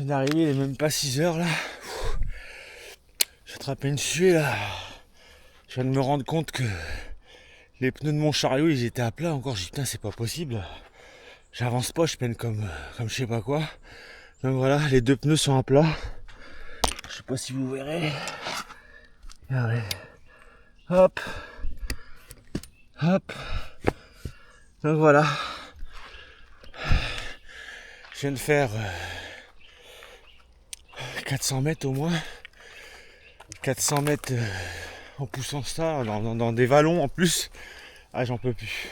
viens d'arriver, il est même pas 6 heures là. J'ai attrapé une suée là. Je viens de me rendre compte que les pneus de mon chariot ils étaient à plat encore. J'ai dit putain c'est pas possible. J'avance pas, je peine comme je sais pas quoi. Donc voilà, les deux pneus sont à plat. Je sais pas si vous verrez. Regardez. Hop. Hop. Donc voilà. Je viens de faire 400 mètres au moins. 400 mètres en poussant ça, dans des vallons en plus. Ah j'en peux plus.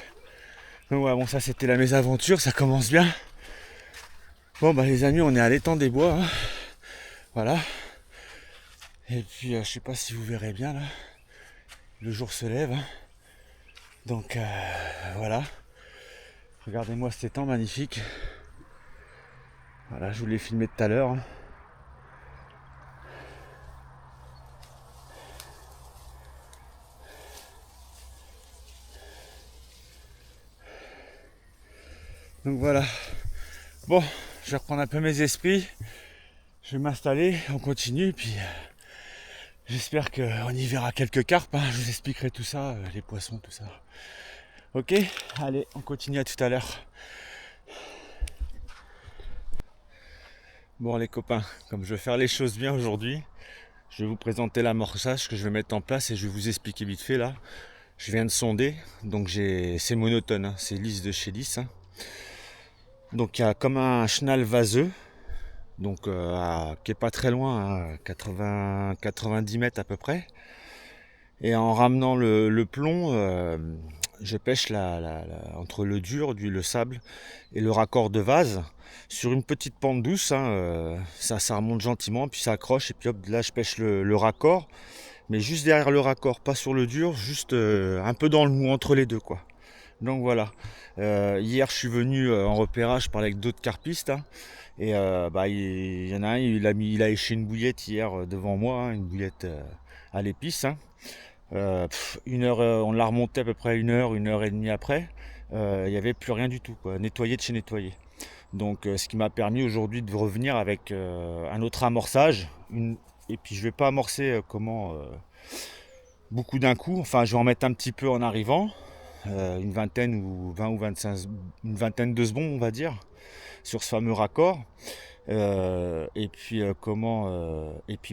Donc ouais, bon ça c'était la mésaventure, ça commence bien. Bon bah les amis, on est à l'étang des bois. Hein. Voilà. Et puis je sais pas si vous verrez bien là. Le jour se lève. Hein. Donc voilà. Regardez-moi cet étang magnifique. Voilà, je vous l'ai filmé tout à l'heure. Hein. Donc voilà. Bon, je vais reprendre un peu mes esprits. Je vais m'installer, on continue, puis j'espère qu'on y verra quelques carpes. Hein. Je vous expliquerai tout ça, les poissons, tout ça. Ok, allez, on continue à tout à l'heure. Bon les copains, comme je vais faire les choses bien aujourd'hui, je vais vous présenter l'amorçage que je vais mettre en place et je vais vous expliquer vite fait là. Je viens de sonder, donc c'est monotone, hein. C'est lisse de chez lisse. Hein. Donc il y a comme un chenal vaseux, donc qui est pas très loin, à 90 mètres à peu près. Et en ramenant le plomb, je pêche entre le dur, le sable et le raccord de vase sur une petite pente douce. Hein, ça remonte gentiment, puis ça accroche et puis hop, là je pêche le raccord, mais juste derrière le raccord, pas sur le dur, juste un peu dans le mou entre les deux quoi. Donc voilà. Hier je suis venu en repérage, je parlais avec d'autres carpistes. Hein, et il y en a un, il a éché une bouillette hier devant moi, hein, une bouillette à l'épice. Hein. Une heure, on l'a remonté à peu près une heure et demie après. Il n'y avait plus rien du tout, quoi. Nettoyé de chez nettoyé. Donc ce qui m'a permis aujourd'hui de revenir avec un autre amorçage. Et puis je vais pas amorcer beaucoup d'un coup. Enfin je vais en mettre un petit peu en arrivant. Une vingtaine ou 20 ou 25, une vingtaine de secondes on va dire, sur ce fameux raccord. Et puis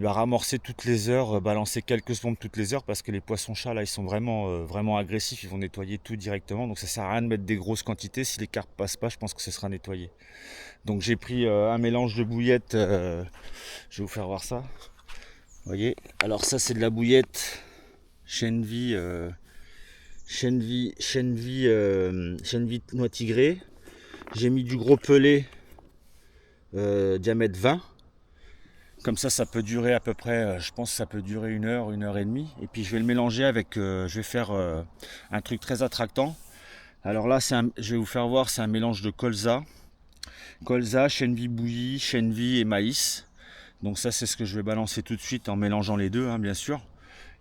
ramorcer toutes les heures, balancer quelques secondes toutes les heures parce que les poissons-chats là ils sont vraiment agressifs, ils vont nettoyer tout directement, donc ça sert à rien de mettre des grosses quantités. Si les carpes passent pas, je pense que ce sera nettoyé. Donc j'ai pris un mélange de bouillettes, je vais vous faire voir ça. Vous voyez, alors ça c'est de la bouillette chène-vie noix tigrée. J'ai mis du gros pelé diamètre 20. Comme ça peut durer à peu près, je pense que ça peut durer une heure et demie. Et puis je vais le mélanger avec, je vais faire un truc très attractant. Alors là, je vais vous faire voir, c'est un mélange de colza, chène-vie bouillie, chène-vie et maïs. Donc ça, c'est ce que je vais balancer tout de suite en mélangeant les deux, hein, bien sûr.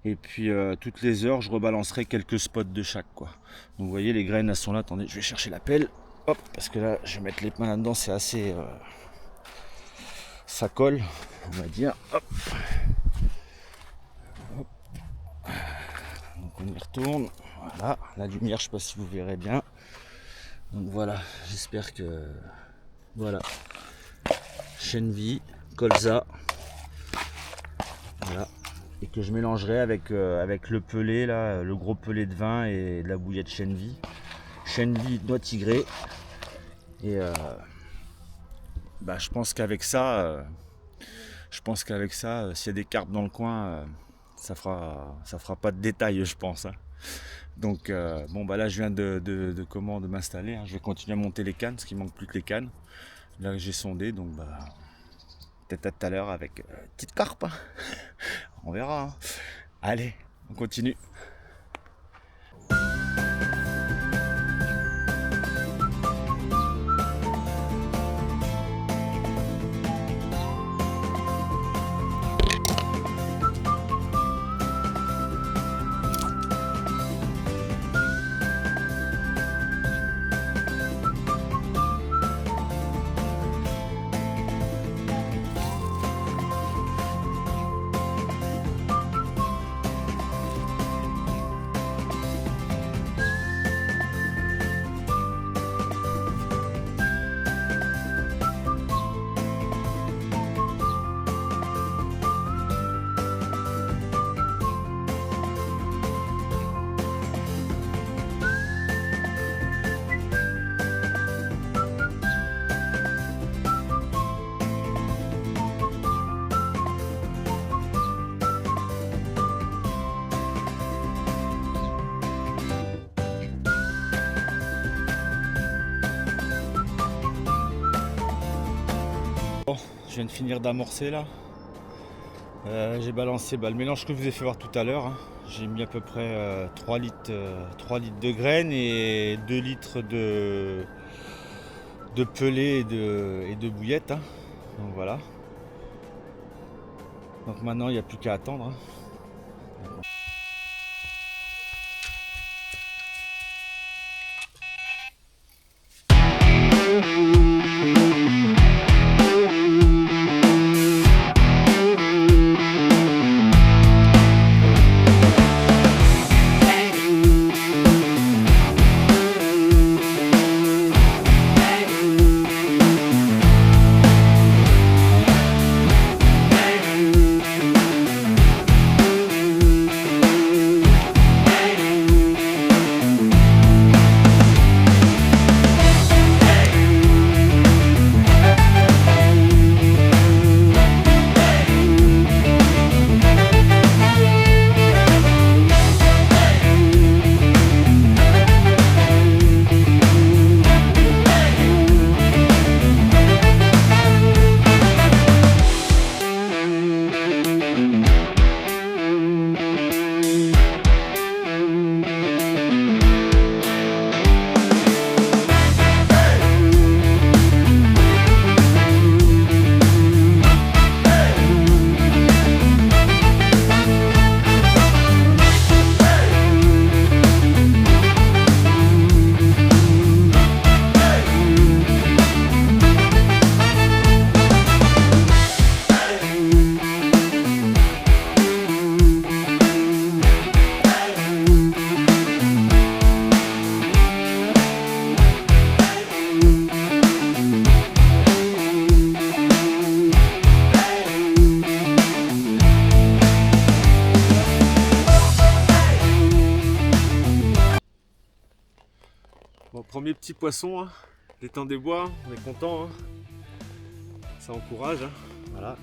Et puis toutes les heures, je rebalancerai quelques spots de chaque, quoi. Donc vous voyez, les graines, elles sont là. Attendez, je vais chercher la pelle. Hop, parce que là, je vais mettre les mains là-dedans, c'est assez... ça colle, on va dire. Hop. Hop. Donc on y retourne. Voilà, la lumière, je sais pas si vous verrez bien. Donc voilà, j'espère que... Voilà. Chène-vie, colza. Voilà. Et que je mélangerai avec le pelé, là, le gros pelé de vin et de la bouillette chène-vie. Chène-vie, noix tigrée. Et je pense qu'avec ça, s'il y a des carpes dans le coin, ça fera pas de détails, je pense. Hein. Donc là je viens de m'installer. Hein. Je vais continuer à monter les cannes, parce qu'il manque plus que les cannes. Là j'ai sondé, donc peut-être à tout à l'heure avec petite carpe. Hein. On verra. Hein. Allez, on continue. viens de finir d'amorcer là. J'ai balancé le mélange que je vous ai fait voir tout à l'heure. Hein. J'ai mis à peu près 3 litres de graines et 2 litres de pelé et de bouillette. Hein. Donc voilà. Donc maintenant il n'y a plus qu'à attendre. Hein. Bon, premier petit poisson, hein. L'étang des bois, on est content, hein. Ça encourage, hein. Voilà.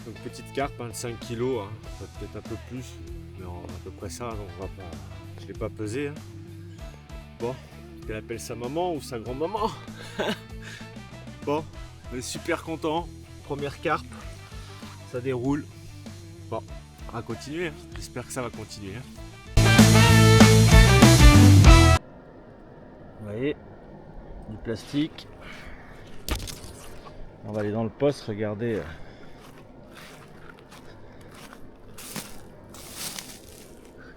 Donc petite carpe, hein, de 5 kg, hein. Peut-être un peu plus, mais à peu près ça, donc on va pas, je ne l'ai pas pesé. Hein. Bon, elle appelle sa maman ou sa grand-maman. Bon, on est super content. Première carpe, ça déroule. Bon, on va continuer, hein. J'espère que ça va continuer. Hein. Vous voyez, du plastique. On va aller dans le poste, regardez.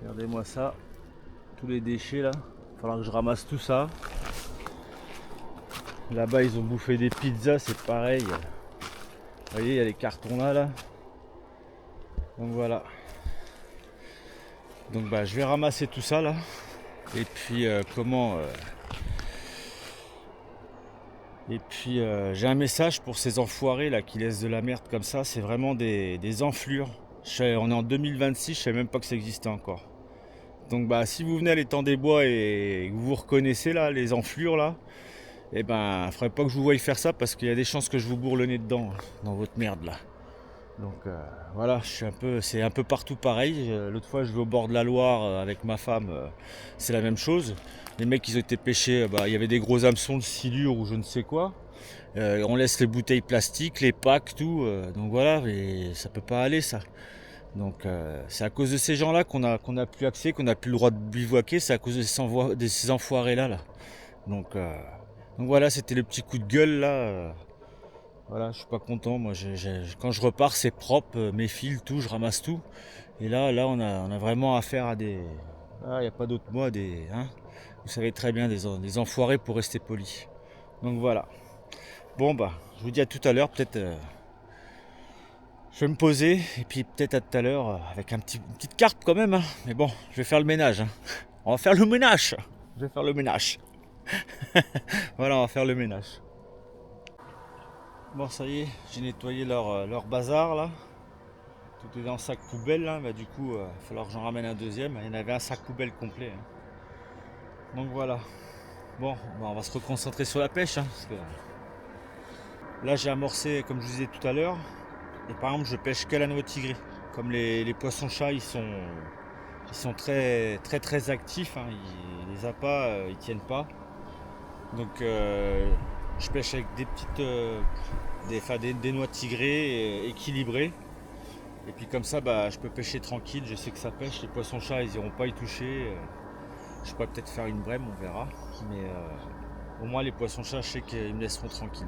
Regardez-moi ça. Tous les déchets là. Il va falloir que je ramasse tout ça. Là-bas, ils ont bouffé des pizzas, c'est pareil. Vous voyez, il y a les cartons là. Donc voilà. Donc bah, je vais ramasser tout ça là. Et puis j'ai un message pour ces enfoirés là qui laissent de la merde comme ça. C'est vraiment des enflures. On est en 2026, je ne savais même pas que ça existait encore. Donc bah si vous venez à l'étang des bois et que vous reconnaissez là les enflures là, et ben il ne faudrait pas que je vous voie faire ça parce qu'il y a des chances que je vous bourre le nez dedans, dans votre merde là. Donc voilà, c'est un peu partout pareil. L'autre fois je vais au bord de la Loire avec ma femme, c'est la même chose. Les mecs ils ont été pêchés, il y avait des gros hameçons de silure ou je ne sais quoi. On laisse les bouteilles plastiques, les packs, tout. Donc voilà, et ça peut pas aller ça. Donc c'est à cause de ces gens là qu'on a plus accès, qu'on n'a plus le droit de bivouaquer, c'est à cause de ces enfoirés là. Donc voilà, c'était le petit coup de gueule là. Voilà, je suis pas content. Moi, quand je repars, c'est propre, mes fils, tout, je ramasse tout. Et là, on a vraiment affaire à des. Ah, il n'y a pas d'autre mot, hein. Vous savez très bien, des enfoirés pour rester poli. Donc voilà. Bon bah, je vous dis à tout à l'heure. Peut-être, je vais me poser et puis peut-être à tout à l'heure avec une petite carpe quand même. Hein. Mais bon, je vais faire le ménage. Hein. On va faire le ménage. Je vais faire le ménage. Voilà, on va faire le ménage. Bon ça y est, j'ai nettoyé leur bazar là. Tout est dans le sac poubelle là, bah, du coup il va falloir que j'en ramène un deuxième. Il y en avait un sac poubelle complet. Hein. Donc voilà. Bon, bah, on va se reconcentrer sur la pêche. Hein, parce que là j'ai amorcé comme je vous disais tout à l'heure. Et par exemple je pêche que la noix tigrée. Comme les poissons-chats ils sont très très très actifs. Hein. Les appâts ils tiennent pas. Donc Je pêche avec des petites, des noix tigrées équilibrées. Et puis comme ça, bah, je peux pêcher tranquille. Je sais que ça pêche. Les poissons-chats, ils iront pas y toucher. Je pourrais peut-être faire une brème, on verra. Mais au moins les poissons-chats, je sais qu'ils me laisseront tranquille.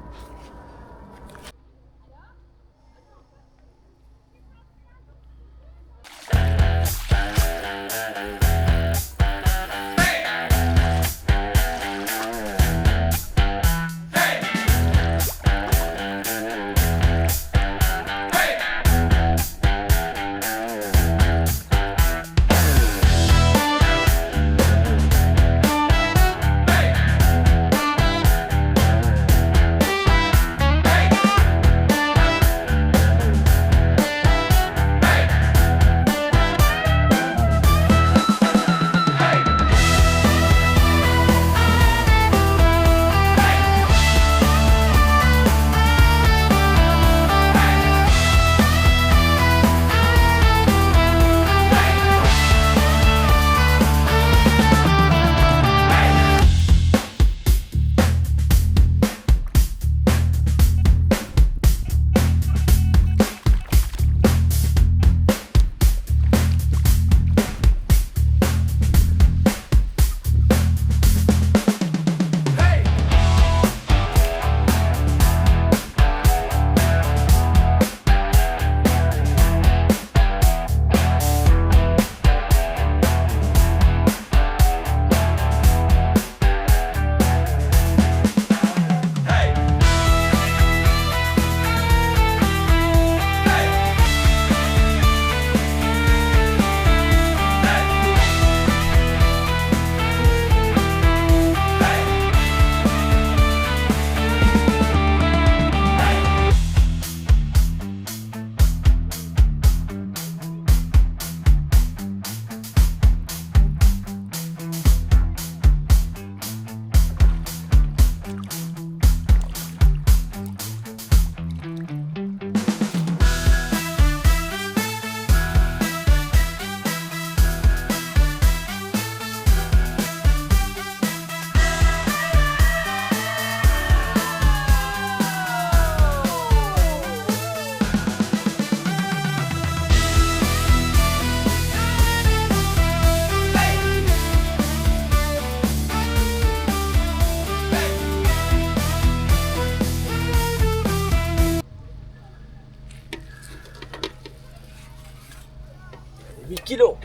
Kilos.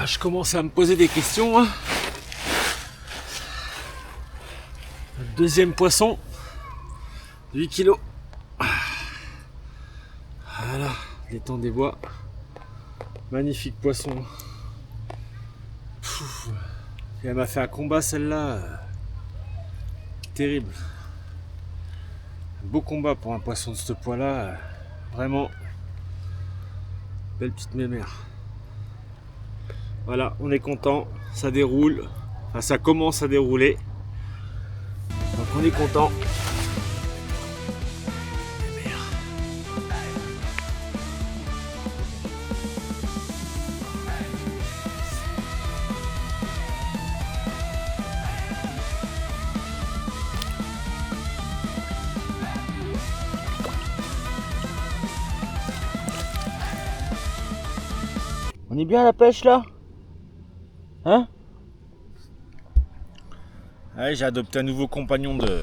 Je commence à me poser des questions. Hein. Deuxième poisson, 8 kilos. Voilà, l'étang des bois. Magnifique poisson. Et elle m'a fait un combat celle-là. Terrible. Un beau combat pour un poisson de ce poids-là. Vraiment. Belle petite mémère. Voilà, on est content, ça déroule, enfin ça commence à dérouler. Donc on est content. On est bien à la pêche là? Hein? Ouais, j'ai adopté un nouveau compagnon de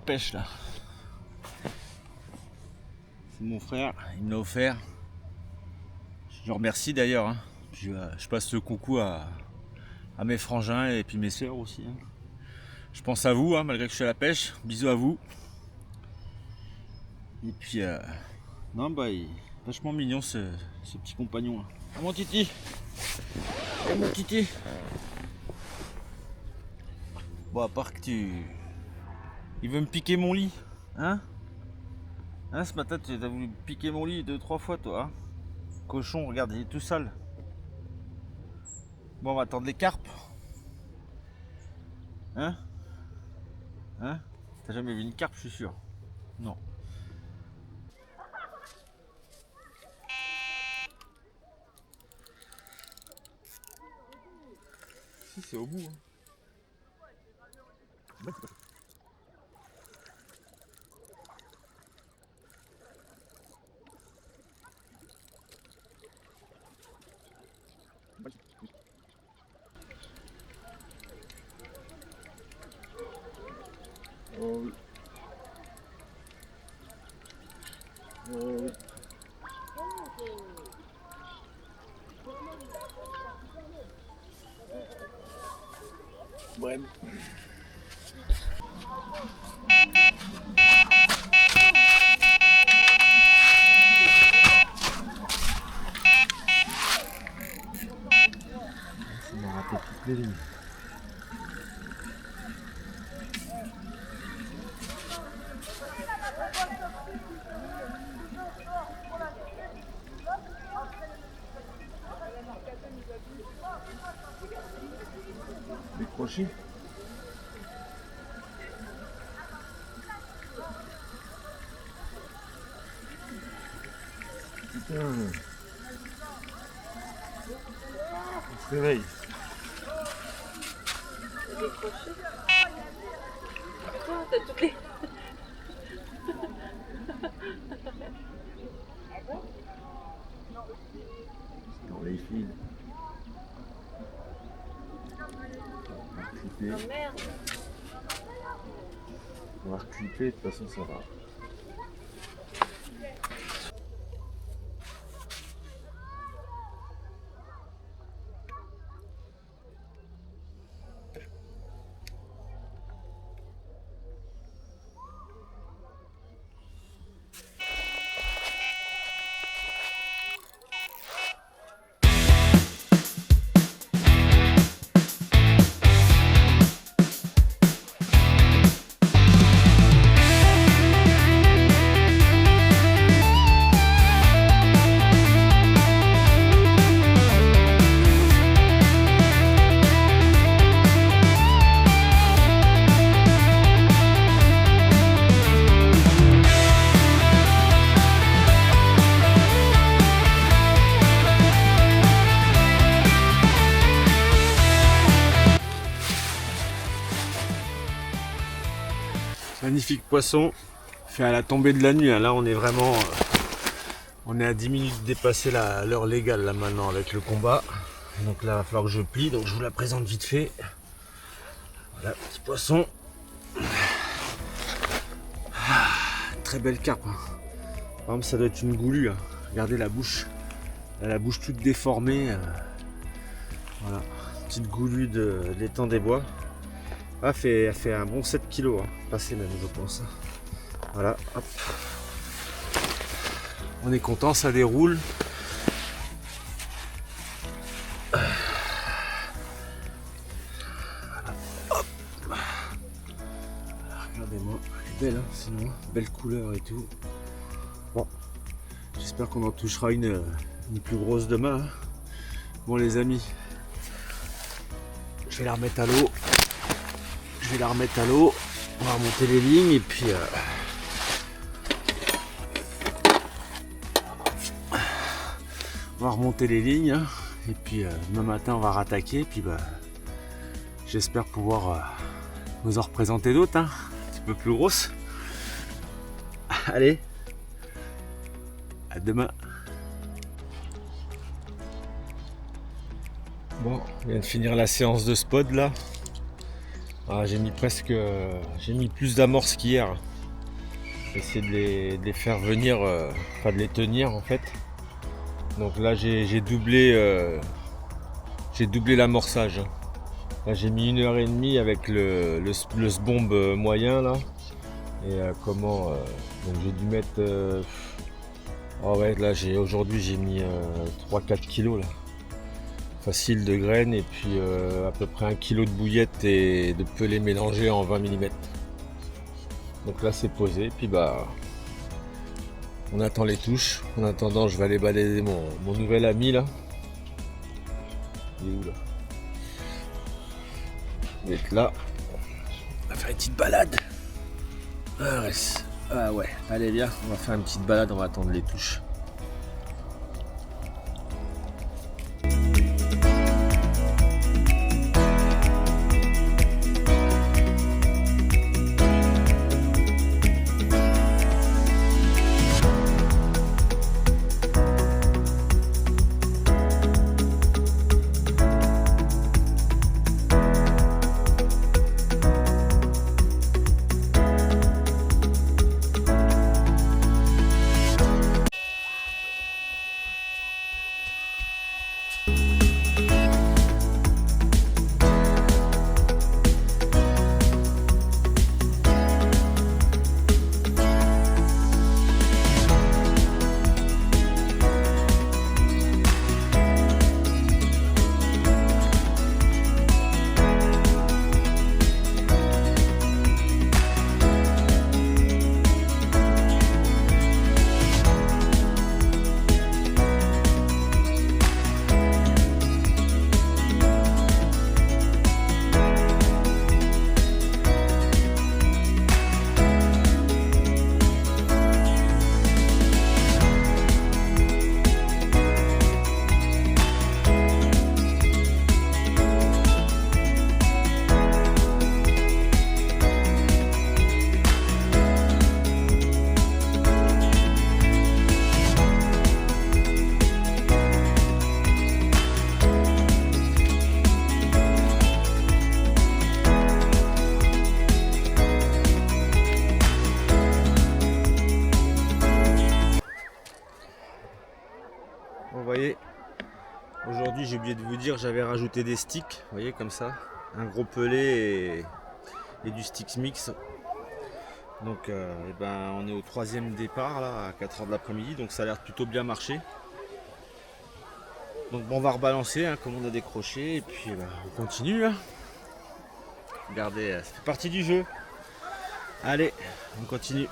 pêche là. C'est mon frère, il me l'a offert. Je le remercie d'ailleurs. Hein. Je passe le coucou à mes frangins et puis mes sœurs aussi. Hein. Je pense à vous, hein, malgré que je suis à la pêche. Bisous à vous. Et puis non bah il est vachement mignon ce petit compagnon. Hein. Ah mon titi. Ah mon titi. Bon, à part que il veut me piquer mon lit, hein? Hein, ce matin, tu as voulu piquer mon lit 2-3 fois, toi, hein? Cochon, regarde, il est tout sale. Bon, on va attendre les carpes. Hein? Hein? T'as jamais vu une carpe, je suis sûr. Non. Si, c'est au bout, hein. Oh oui. Oh oui. Ouais. On a raté toutes les lignes. Décroché. Putain. On se réveille. Décroché. Toi, t'as toutes les... Dans les fils. Oh merde. On va recliper, de toute façon ça va. Magnifique poisson, fait à la tombée de la nuit. Là on est vraiment, on est à 10 minutes de dépasser l'heure légale là maintenant avec le combat. Donc là il va falloir que je plie, donc je vous la présente vite fait. Voilà, petit poisson. Très belle carpe. Par exemple ça doit être une goulue. Regardez la bouche. Elle a la bouche toute déformée. Voilà, petite goulue de l'étang des Bois. Ah, elle fait un bon 7 kg, passé même je pense. Voilà, hop. On est content, ça déroule. Voilà, hop. Voilà, regardez-moi, elle est belle, hein, sinon, belle couleur et tout. Bon, j'espère qu'on en touchera une plus grosse demain. Hein. Bon les amis, je vais la remettre à l'eau. Je vais la remettre à l'eau, on va remonter les lignes et puis on va remonter les lignes hein, et puis demain matin on va rattaquer et puis j'espère pouvoir vous en représenter d'autres hein, un petit peu plus grosses. Allez, à demain. Bon, on vient de finir la séance de spot là. Ah, j'ai mis plus d'amorces qu'hier. J'ai essayé de les faire venir, enfin de les tenir en fait. Donc là j'ai doublé l'amorçage. Là j'ai mis 1h30 avec le sbombe moyen là. Et donc j'ai dû mettre. Oh ouais, là aujourd'hui j'ai mis 3-4 kilos là. Facile de graines et puis à peu près 1 kg de bouillettes et de pelés mélangés en 20 mm. Donc là c'est posé, puis on attend les touches. En attendant je vais aller balader mon nouvel ami là. Il est où là? Il est là. On va faire une petite balade. Ah ouais, allez viens, on va faire une petite balade, on va attendre les touches. Vous voyez, aujourd'hui j'ai oublié de vous dire, j'avais rajouté des sticks, vous voyez comme ça, un gros pelé et du sticks mix. Donc on est au 3e départ là, à 4 h de l'après-midi, donc ça a l'air plutôt bien marché. Donc on va rebalancer hein, comme on a décroché et puis on continue. Hein. Regardez, ça fait partie du jeu. Allez, on continue.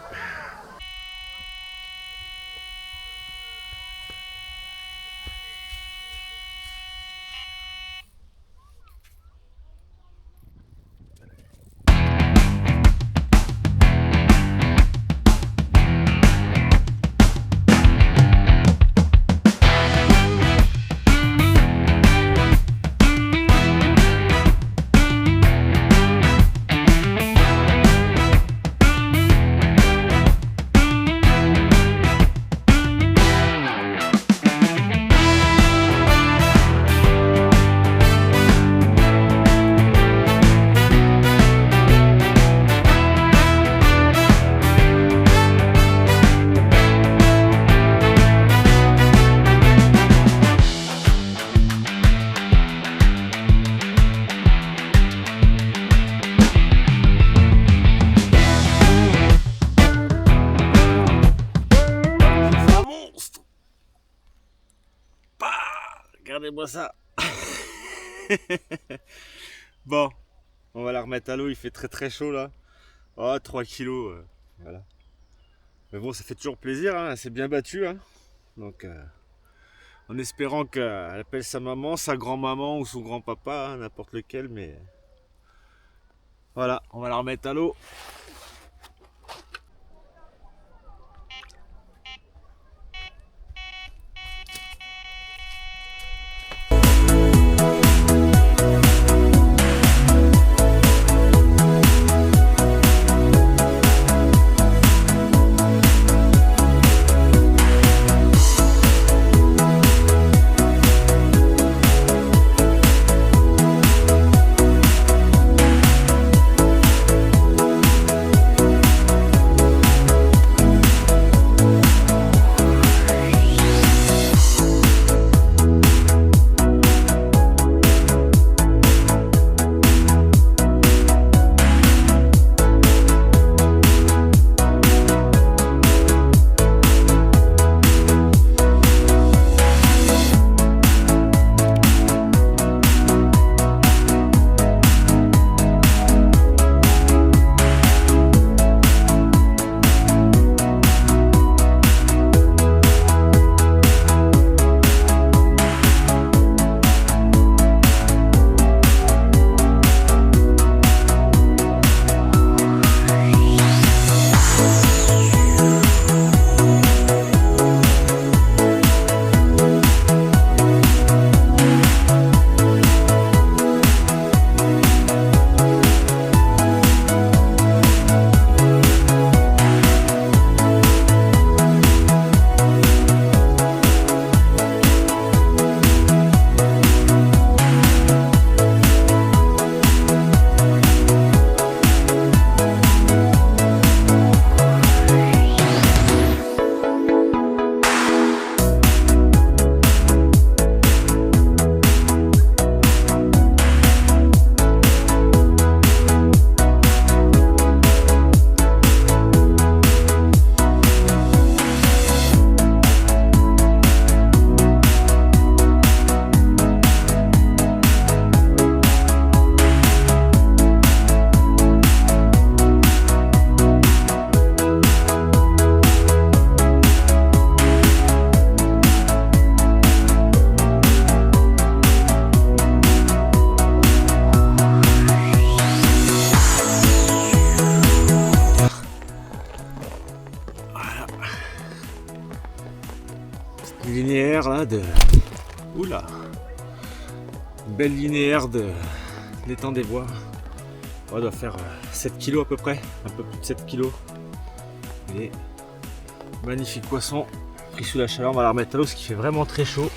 Regardez-moi ça. Bon, on va la remettre à l'eau, il fait très très chaud là. Oh, 3 kilos. Voilà. Mais bon, ça fait toujours plaisir, hein, c'est bien battu. Hein. Donc, en espérant qu'elle appelle sa maman, sa grand-maman ou son grand-papa, hein, n'importe lequel. Mais voilà, on va la remettre à l'eau. Linéaire là de. Oula! Une belle linéaire de l'étang des bois. On doit faire 7 kg à peu près, un peu plus de 7 kg. Et magnifique poisson pris sous la chaleur. On va la remettre à l'eau parce qu'il fait vraiment très chaud.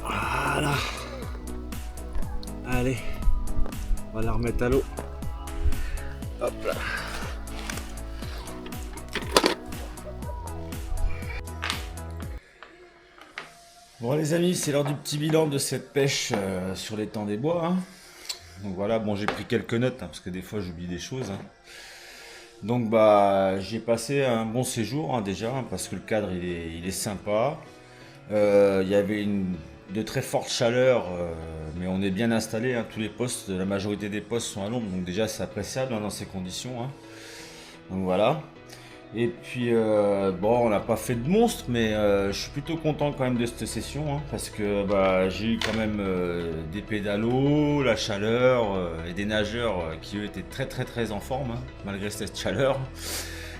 Voilà. Allez, on va la remettre à l'eau. Hop là. Bon les amis, c'est l'heure du petit bilan de cette pêche sur l'étang des Bois. Hein. Donc voilà, bon j'ai pris quelques notes parce que des fois j'oublie des choses. Hein. Donc bah j'ai passé un bon séjour déjà parce que le cadre il est sympa. Il y avait de très fortes chaleurs, mais on est bien installé. Hein. Tous les postes, la majorité des postes sont à l'ombre, donc déjà c'est appréciable dans ces conditions. Hein. Donc voilà. Et puis bon, on n'a pas fait de monstre, mais je suis plutôt content quand même de cette session, hein, parce que bah, j'ai eu quand même des pédalos, la chaleur et des nageurs qui eux étaient très en forme, hein, malgré cette chaleur.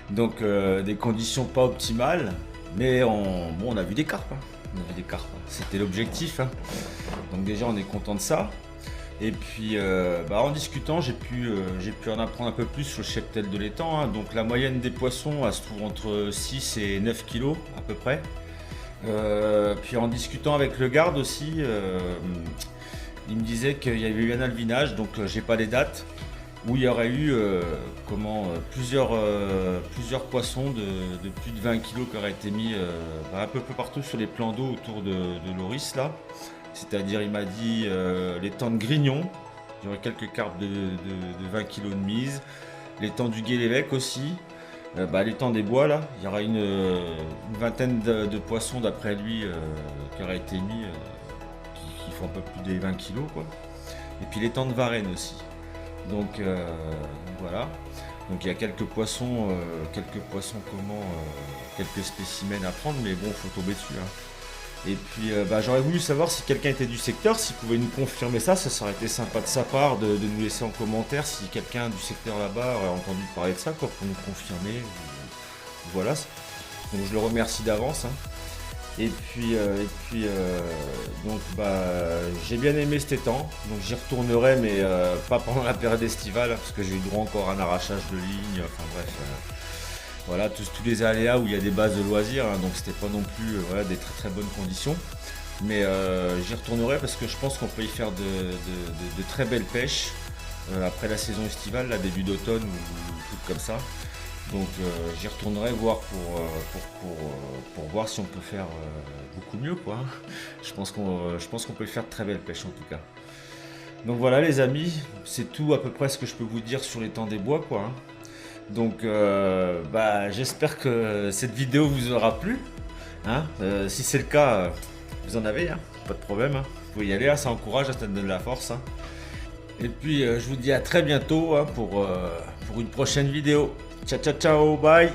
Donc des conditions pas optimales, mais on a vu des carpes. Hein. On a vu des carpes, hein. C'était l'objectif. Hein. Donc déjà on est content de ça. Et puis bah, en discutant, j'ai pu en apprendre un peu plus sur le cheptel de l'étang. Hein. Donc la moyenne des poissons, elle se trouve entre 6 et 9 kilos à peu près. Puis en discutant avec le garde aussi, il me disait qu'il y avait eu un alvinage, donc j'ai pas les dates, où il y aurait eu plusieurs poissons de plus de 20 kilos qui auraient été mis un peu partout sur les plans d'eau autour de Loris là. C'est-à-dire, il m'a dit l'étang de Grignon, il y aurait quelques carpes de 20 kg de mise. L'étang du Gué-l'Évêque aussi. L'étang des Bois, là, il y aura une vingtaine de poissons d'après lui qui auraient été mis, qui font un peu plus des 20 kg, quoi. Et puis l'étang de Varennes aussi. Donc voilà. Donc il y a quelques poissons, quelques spécimens à prendre, mais bon, faut tomber dessus. Hein. Et puis j'aurais voulu savoir si quelqu'un était du secteur, s'il pouvait nous confirmer ça, ça aurait été sympa de sa part de nous laisser en commentaire si quelqu'un du secteur là-bas aurait entendu parler de ça, quoi, pour nous confirmer. Voilà. Donc je le remercie d'avance. Hein. Et puis donc j'ai bien aimé cet étang, donc j'y retournerai, mais pas pendant la période estivale, parce que j'ai eu droit encore à un arrachage de ligne, enfin bref. Voilà, tous les aléas où il y a des bases de loisirs, hein, donc c'était pas non plus des très bonnes conditions. Mais j'y retournerai parce que je pense qu'on peut y faire de très belles pêches après la saison estivale, là, début d'automne ou tout comme ça. Donc j'y retournerai voir pour voir si on peut faire beaucoup mieux, quoi. Je pense qu'on peut faire de très belles pêches en tout cas. Donc voilà les amis, c'est tout à peu près ce que je peux vous dire sur l'étang des Bois, quoi. Hein. Donc j'espère que cette vidéo vous aura plu. Hein. Si c'est le cas, vous en avez, hein. Pas de problème. Hein. Vous pouvez y aller, hein. Ça encourage, ça donne de la force. Hein. Et puis je vous dis à très bientôt, hein, pour une prochaine vidéo. Ciao, bye.